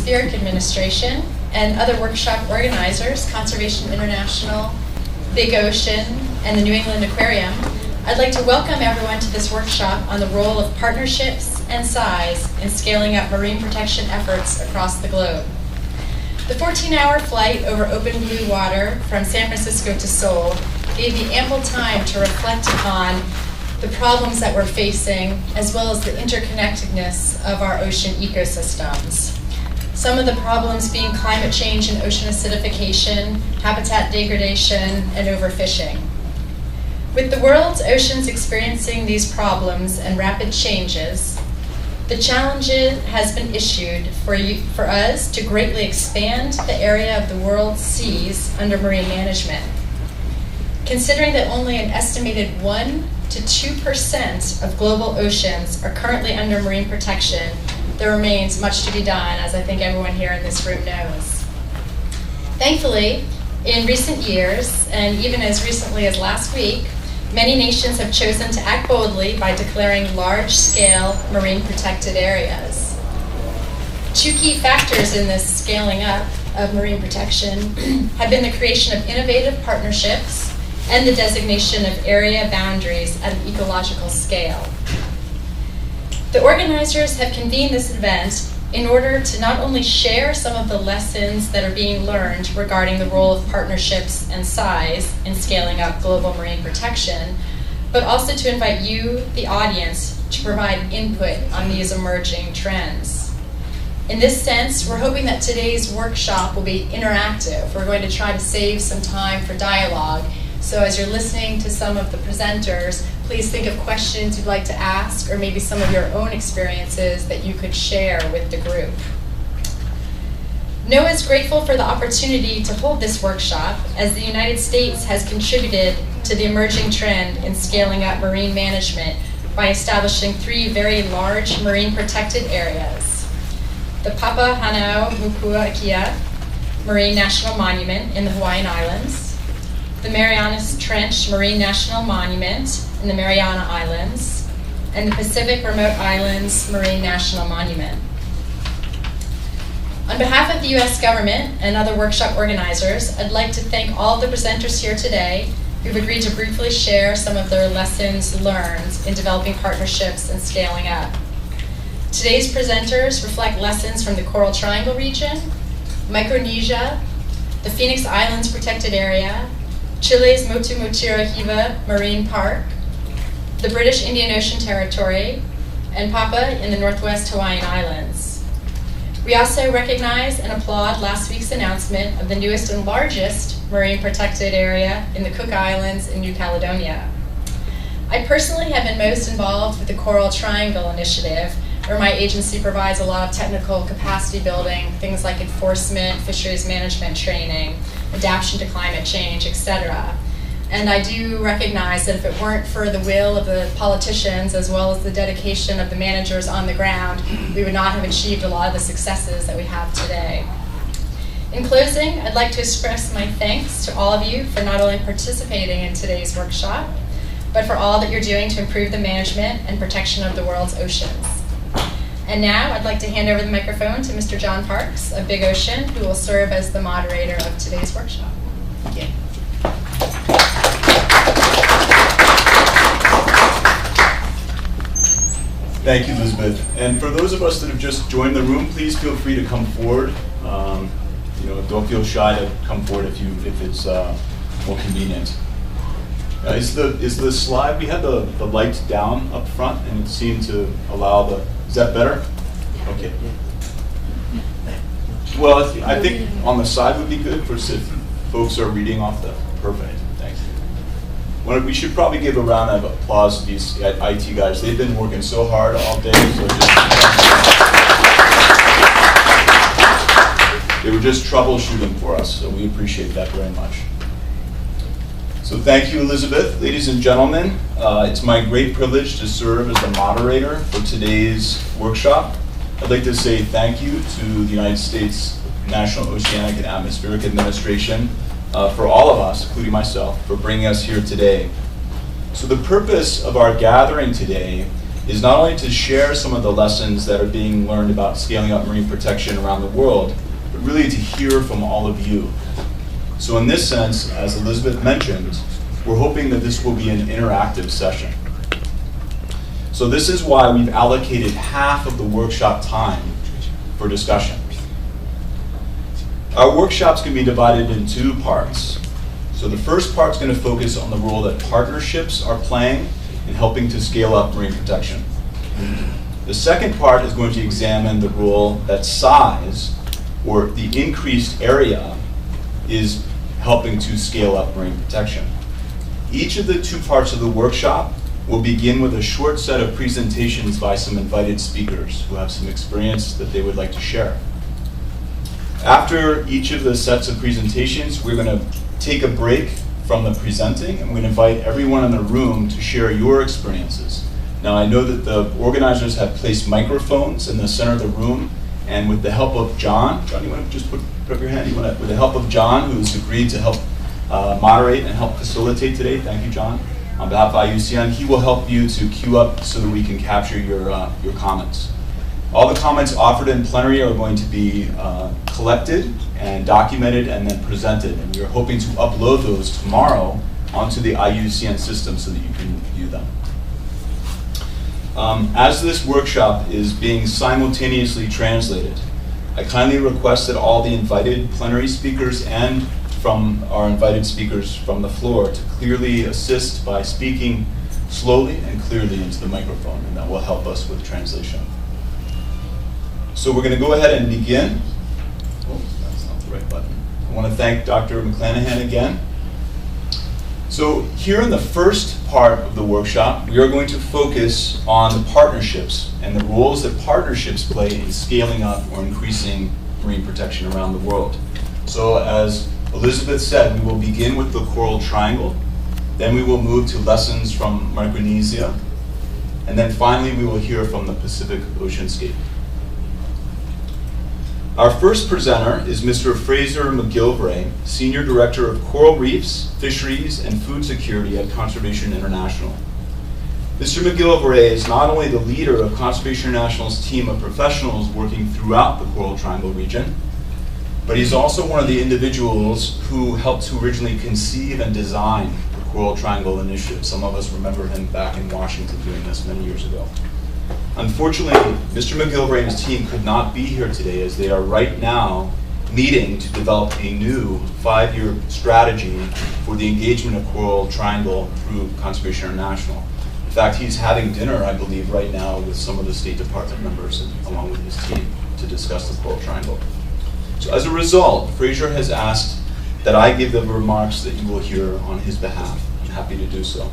Atmospheric Administration, and other workshop organizers, Conservation International, Big Ocean, and the New England Aquarium, I'd like to welcome everyone to this workshop on the role of partnerships and size in scaling up marine protection efforts across the globe. The 14-hour flight over open blue water from San Francisco to Seoul gave me ample time to reflect upon the problems that we're facing, as well as the interconnectedness of our ocean ecosystems. Some of the problems being climate change and ocean acidification, habitat degradation, and overfishing. With the world's oceans experiencing these problems and rapid changes, the challenge has been issued for us to greatly expand the area of the world's seas under marine management. Considering that only an estimated 1 to 2% of global oceans are currently under marine protection, there remains much to be done, as I think everyone here in this room knows. Thankfully, in recent years, and even as recently as last week, many nations have chosen to act boldly by declaring large-scale marine protected areas. Two key factors in this scaling up of marine protection have been the creation of innovative partnerships and the designation of area boundaries at an ecological scale. The organizers have convened this event in order to not only share some of the lessons that are being learned regarding the role of partnerships and size in scaling up global marine protection, but also to invite you, the audience, to provide input on these emerging trends. In this sense, we're hoping that today's workshop will be interactive. We're going to try to save some time for dialogue. So as you're listening to some of the presenters, please think of questions you'd like to ask, or maybe some of your own experiences that you could share with the group. NOAA is grateful for the opportunity to hold this workshop, as the United States has contributed to the emerging trend in scaling up marine management by establishing 3 very large marine protected areas. The Papahanaumokuakea Marine National Monument in the Hawaiian Islands, the Marianas Trench Marine National Monument in the Mariana Islands, and the Pacific Remote Islands Marine National Monument. On behalf of the U.S. government and other workshop organizers, I'd like to thank all of the presenters here today who've agreed to briefly share some of their lessons learned in developing partnerships and scaling up. Today's presenters reflect lessons from the Coral Triangle region, Micronesia, the Phoenix Islands Protected Area, Chile's Motu Motira Hiva Marine Park, the British Indian Ocean Territory, and Papa in the Northwest Hawaiian Islands. We also recognize and applaud last week's announcement of the newest and largest marine protected area in the Cook Islands in New Caledonia. I personally have been most involved with the Coral Triangle Initiative, where my agency provides a lot of technical capacity building, things like enforcement, fisheries management training, adaptation to climate change, etc. And I do recognize that if it weren't for the will of the politicians as well as the dedication of the managers on the ground, we would not have achieved a lot of the successes that we have today. In closing, I'd like to express my thanks to all of you for not only participating in today's workshop, but for all that you're doing to improve the management and protection of the world's oceans. And now I'd like to hand over the microphone to Mr. John Parks of Big Ocean, who will serve as the moderator of today's workshop. Thank you. Thank you, Elizabeth. And for those of us that have just joined the room, please feel free to come forward. Don't feel shy to come forward if it's more convenient. Is the slide, we had the lights down up front, and it seemed to allow the, is that better? Okay. Well, I think on the side would be good for if folks are reading off the, perfect, thanks. Well, we should probably give a round of applause to these IT guys. They've been working so hard all day, so they were just troubleshooting for us, so we appreciate that very much. So thank you, Elizabeth. Ladies and gentlemen, it's my great privilege to serve as the moderator for today's workshop. I'd like to say thank you to the United States National Oceanic and Atmospheric Administration for all of us, including myself, for bringing us here today. So the purpose of our gathering today is not only to share some of the lessons that are being learned about scaling up marine protection around the world, but really to hear from all of you. So in this sense, as Elizabeth mentioned, we're hoping that this will be an interactive session. So this is why we've allocated half of the workshop time for discussion. Our workshops can be divided in two parts. So the first part is going to focus on the role that partnerships are playing in helping to scale up marine protection. The second part is going to examine the role that size, or the increased area, is helping to scale up marine protection. Each of the two parts of the workshop will begin with a short set of presentations by some invited speakers who have some experience that they would like to share. After each of the sets of presentations, we're going to take a break from the presenting, and we're going to invite everyone in the room to share your experiences. Now, I know that the organizers have placed microphones in the center of the room, and with the help of John, you want to just put up your hand? With the help of John, who's agreed to help moderate and help facilitate today, thank you, John, on behalf of IUCN, he will help you to queue up so that we can capture your comments. All the comments offered in plenary are going to be collected and documented and then presented. And we're hoping to upload those tomorrow onto the IUCN system so that you can view them. As this workshop is being simultaneously translated, I kindly request that all the invited plenary speakers and from our invited speakers from the floor to clearly assist by speaking slowly and clearly into the microphone, and that will help us with translation. So we're going to go ahead and begin. Oh, that's not the right button. I want to thank Dr. McClanahan again. So here in the first part of the workshop, we are going to focus on the partnerships and the roles that partnerships play in scaling up or increasing marine protection around the world. So as Elizabeth said, we will begin with the Coral Triangle, then we will move to lessons from Micronesia, and then finally we will hear from the Pacific Oceanscape. Our first presenter is Mr. Fraser McGill, Senior Director of Coral Reefs, Fisheries, and Food Security at Conservation International. Mr. McGill is not only the leader of Conservation International's team of professionals working throughout the Coral Triangle region, but he's also one of the individuals who helped to originally conceive and design the Coral Triangle Initiative. Some of us remember him back in Washington doing this many years ago. Unfortunately, Mr. McGill and his team could not be here today as they are right now meeting to develop a new 5-year strategy for the engagement of Coral Triangle through Conservation International. In fact, he's having dinner, I believe, right now with some of the State Department members along with his team to discuss the Coral Triangle. So as a result, Fraser has asked that I give the remarks that you will hear on his behalf. I'm happy to do so.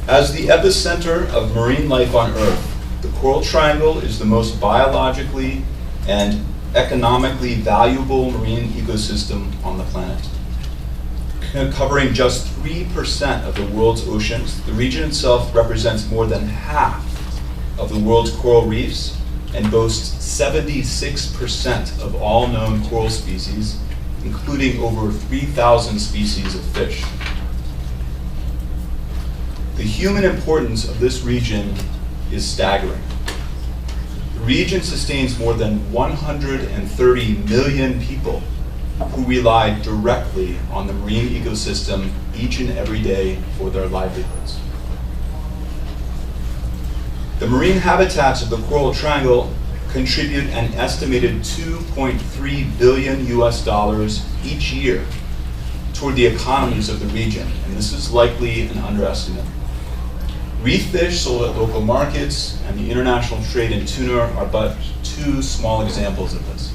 As the epicenter of marine life on Earth, the Coral Triangle is the most biologically and economically valuable marine ecosystem on the planet. Covering just 3% of the world's oceans, the region itself represents more than half of the world's coral reefs and boasts 76% of all known coral species, including over 3,000 species of fish. The human importance of this region is staggering. The region sustains more than 130 million people who rely directly on the marine ecosystem each and every day for their livelihoods. The marine habitats of the Coral Triangle contribute an estimated $2.3 billion each year toward the economies of the region, and this is likely an underestimate. Reef fish sold at local markets and the international trade in tuna are but two small examples of this.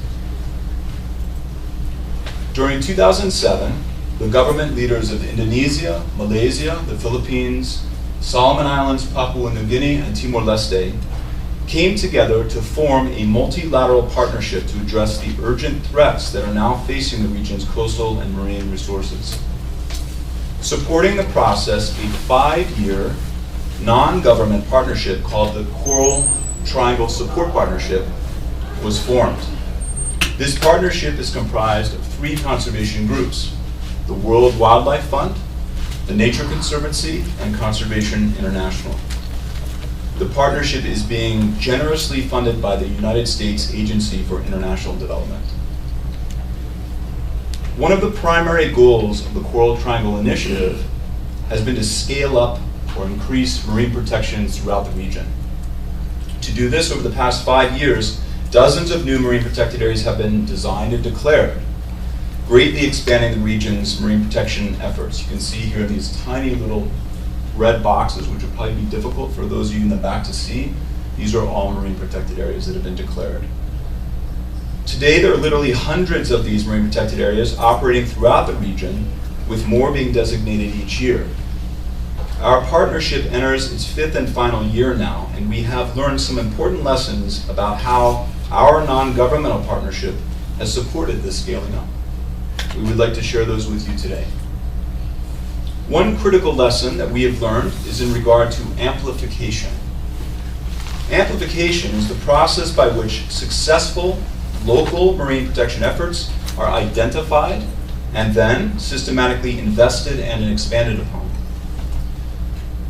During 2007, the government leaders of Indonesia, Malaysia, the Philippines, Solomon Islands, Papua New Guinea, and Timor-Leste came together to form a multilateral partnership to address the urgent threats that are now facing the region's coastal and marine resources. Supporting the process, a 5-year non-government partnership called the Coral Triangle Support Partnership was formed. This partnership is comprised of 3 conservation groups: the World Wildlife Fund, the Nature Conservancy, and Conservation International. The partnership is being generously funded by the United States Agency for International Development. One of the primary goals of the Coral Triangle Initiative has been to scale up or increase marine protections throughout the region. To do this, over the past 5 years, dozens of new marine protected areas have been designed and declared, greatly expanding the region's marine protection efforts. You can see here these tiny little red boxes, which would probably be difficult for those of you in the back to see. These are all marine protected areas that have been declared. Today, there are literally hundreds of these marine protected areas operating throughout the region, with more being designated each year. Our partnership enters its 5th and final year now, and we have learned some important lessons about how our non-governmental partnership has supported this scaling up. We would like to share those with you today. One critical lesson that we have learned is in regard to amplification. Amplification is the process by which successful local marine protection efforts are identified and then systematically invested and expanded upon.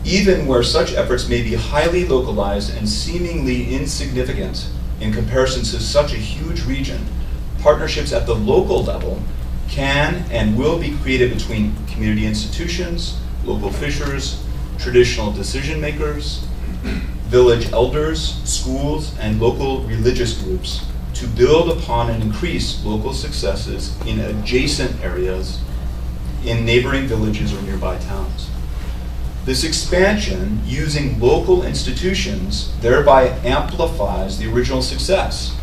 Even where such efforts may be highly localized and seemingly insignificant in comparison to such a huge region, partnerships at the local level can and will be created between community institutions, local fishers, traditional decision makers, village elders, schools, and local religious groups to build upon and increase local successes in adjacent areas in neighboring villages or nearby towns. This expansion using local institutions thereby amplifies the original success,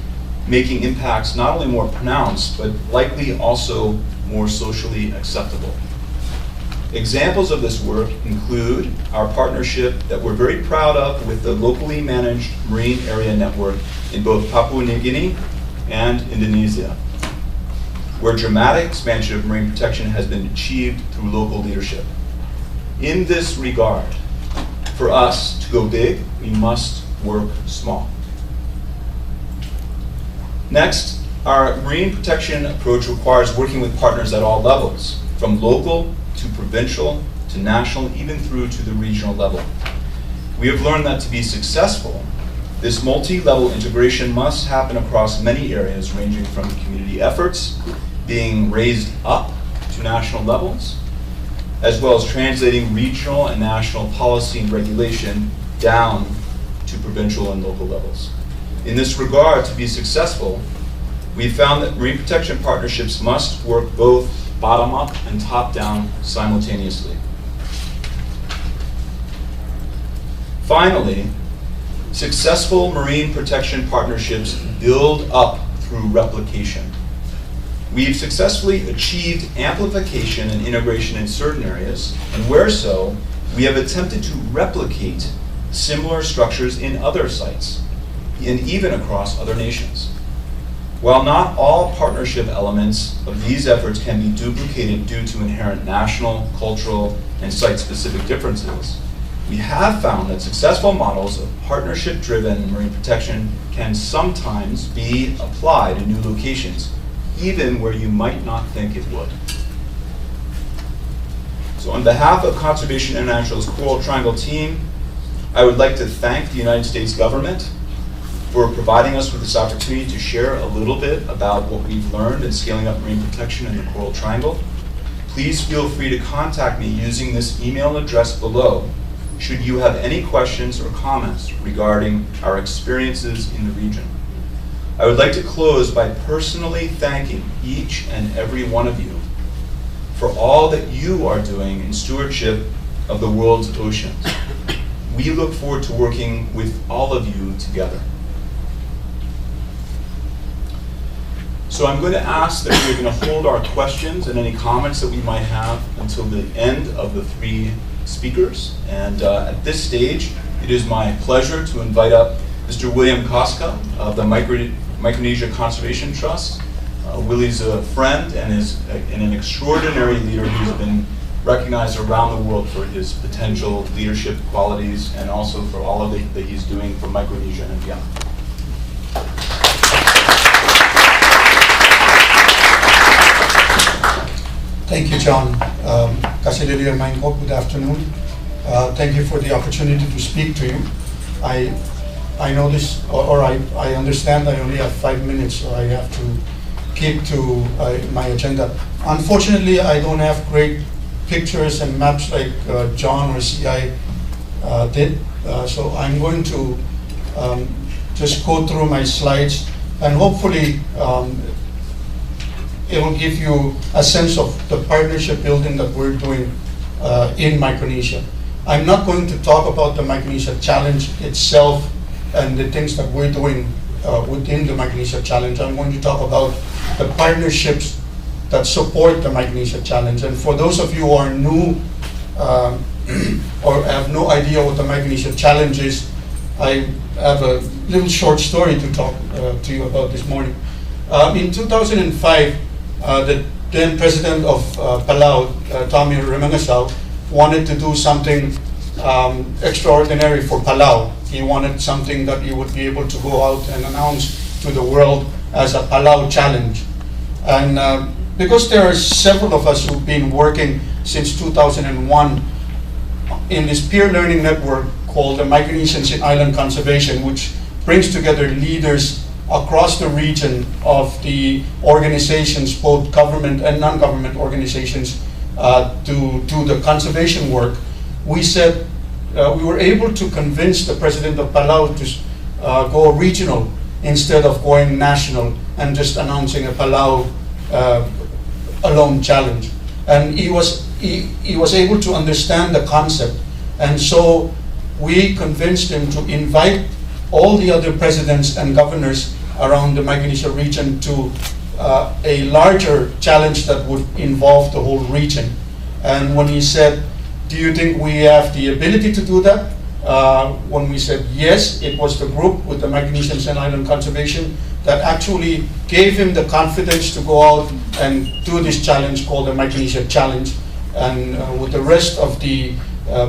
making impacts not only more pronounced, but likely also more socially acceptable. Examples of this work include our partnership that we're very proud of with the locally managed marine area network in both Papua New Guinea and Indonesia, where dramatic expansion of marine protection has been achieved through local leadership. In this regard, for us to go big, we must work small. Next, our marine protection approach requires working with partners at all levels, from local to provincial to national, even through to the regional level. We have learned that to be successful, this multi-level integration must happen across many areas, ranging from community efforts being raised up to national levels, as well as translating regional and national policy and regulation down to provincial and local levels. In this regard, to be successful, we found that marine protection partnerships must work both bottom-up and top-down simultaneously. Finally, successful marine protection partnerships build up through replication. We've successfully achieved amplification and integration in certain areas, and where so, we have attempted to replicate similar structures in other sites, and even across other nations. While not all partnership elements of these efforts can be duplicated due to inherent national, cultural, and site-specific differences, we have found that successful models of partnership-driven marine protection can sometimes be applied in new locations, even where you might not think it would. So on behalf of Conservation International's Coral Triangle team, I would like to thank the United States government for providing us with this opportunity to share a little bit about what we've learned in scaling up marine protection in the Coral Triangle. Please feel free to contact me using this email address below should you have any questions or comments regarding our experiences in the region. I would like to close by personally thanking each and every one of you for all that you are doing in stewardship of the world's oceans. We look forward to working with all of you together. So I'm going to ask that we're going to hold our questions and any comments that we might have until the end of the three speakers. And at this stage, it is my pleasure to invite up Mr. William Koska of the Micronesia Conservation Trust. Willie's a friend and is an extraordinary leader who's been recognized around the world for his potential leadership qualities and also for all of it that he's doing for Micronesia and beyond. Thank you, John. Kasilili Mainko, good afternoon. Thank you for the opportunity to speak to you. I know this, or I understand I only have 5 minutes, so I have to keep to my agenda. Unfortunately, I don't have great pictures and maps like John or CI did, so I'm going to just go through my slides, and hopefully it will give you a sense of the partnership building that we're doing in Micronesia. I'm not going to talk about the Micronesia Challenge itself and the things that we're doing within the Micronesia Challenge. I'm going to talk about the partnerships that support the Micronesia Challenge. And for those of you who are new or have no idea what the Micronesia Challenge is, I have a little short story to talk to you about this morning. In 2005, the then president of Palau, Tommy Remengesau, wanted to do something extraordinary for Palau. He wanted something that he would be able to go out and announce to the world as a Palau challenge. And because there are several of us who've been working since 2001 in this peer learning network called the Micronesians in Island Conservation, which brings together leaders across the region of the organizations, both government and non-government organizations, to do the conservation work, we said we were able to convince the president of Palau to go regional instead of going national and just announcing a Palau alone challenge. And he was able to understand the concept, and so we convinced him to invite all the other presidents and governors around the Micronesia region to a larger challenge that would involve the whole region. And when he said, do you think we have the ability to do that? When we said yes, it was the group with the Micronesians and Island Conservation that actually gave him the confidence to go out and do this challenge called the Micronesia Challenge. And with the rest of the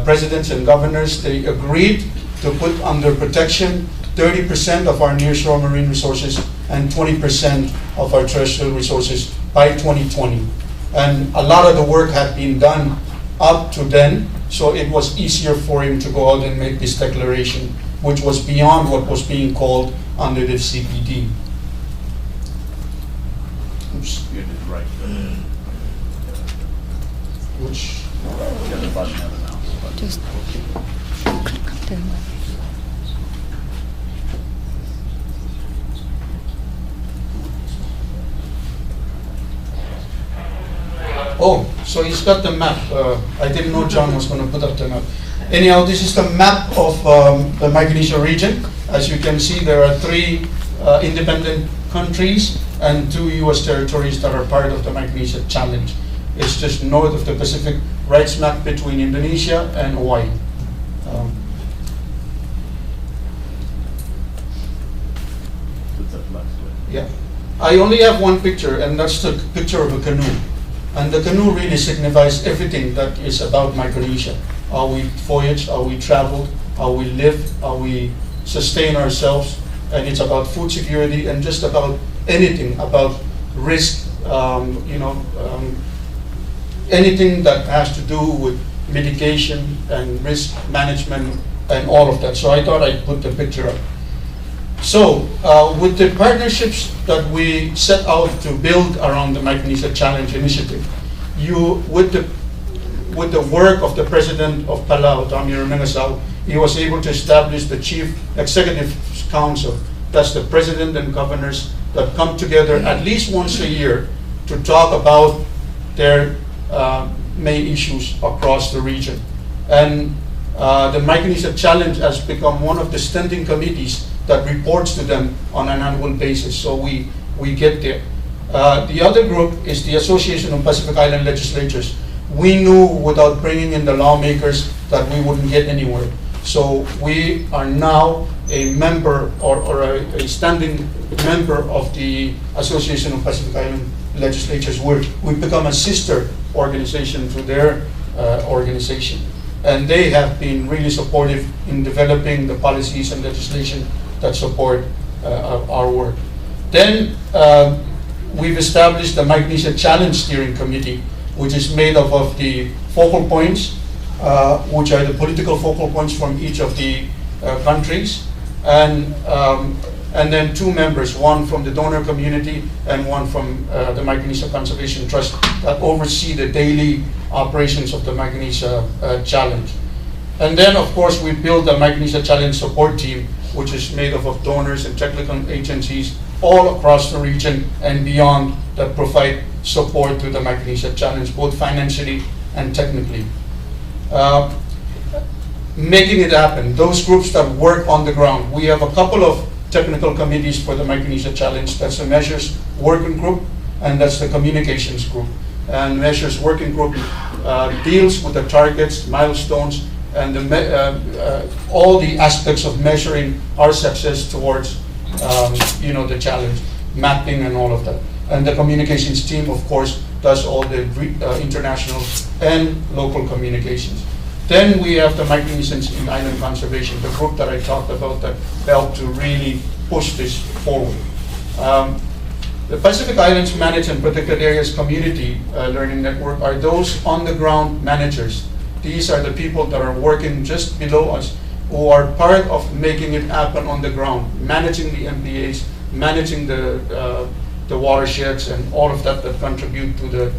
presidents and governors, they agreed to put under protection 30% of our nearshore marine resources and 20% of our terrestrial resources by 2020. And a lot of the work had been done up to then, so it was easier for him to go out and make this declaration, which was beyond what was being called under the CPD. Oops. You did right. Which? The other button, the other mouse button. Just click there. Oh, so he's got the map. I didn't know John was going to put up the map. Anyhow, this is the map of the Micronesia region. As you can see, there are 3 independent countries and 2 US territories that are part of the Micronesia Challenge. It's just north of the Pacific, right smack between Indonesia and Hawaii. Yeah, I only have one picture, and that's the picture of a canoe. And the canoe really signifies everything that is about Micronesia. How we voyage, how we travel, how we live, how we sustain ourselves. And it's about food security and just about anything, about risk, anything that has to do with mitigation and risk management and all of that. So I thought I'd put the picture up. So with the partnerships that we set out to build around the Micronesia Challenge initiative, with the work of the president of Palau, Tommy Remengesau, he was able to establish the Chief Executive Council. That's the president and governors that come together at least once a year to talk about their main issues across the region. And the Micronesia Challenge has become one of the standing committees that reports to them on an annual basis, so we get there. The other group is the Association of Pacific Island Legislatures. We knew without bringing in the lawmakers that we wouldn't get anywhere. So we are now a member or a standing member of the Association of Pacific Island Legislatures. We've become a sister organization to their organization. And they have been really supportive in developing the policies and legislation that support our work. Then we've established the Micronesia Challenge Steering Committee, which is made up of the focal points, which are the political focal points from each of the countries, and then 2 members, one from the donor community and one from the Micronesia Conservation Trust, that oversee the daily operations of the Micronesia Challenge. And then, of course, we built the Micronesia Challenge support team, which is made up of donors and technical agencies all across the region and beyond that provide support to the Micronesia Challenge, both financially and technically. Making it happen, those groups that work on the ground. We have a couple of technical committees for the Micronesia Challenge. That's the Measures Working Group, and that's the Communications Group. And Measures Working Group deals with the targets, milestones, and all the aspects of measuring our success towards the challenge, mapping and all of that. And the communications team, of course, does all the international and local communications. Then we have the Micronesians in Island Conservation, the group that I talked about that helped to really push this forward. The Pacific Islands Managed and Protected Areas Community Learning Network are those on-the-ground managers. These are the people that are working just below us, who are part of making it happen on the ground, managing the MPAs, managing the watersheds and all of that contribute to the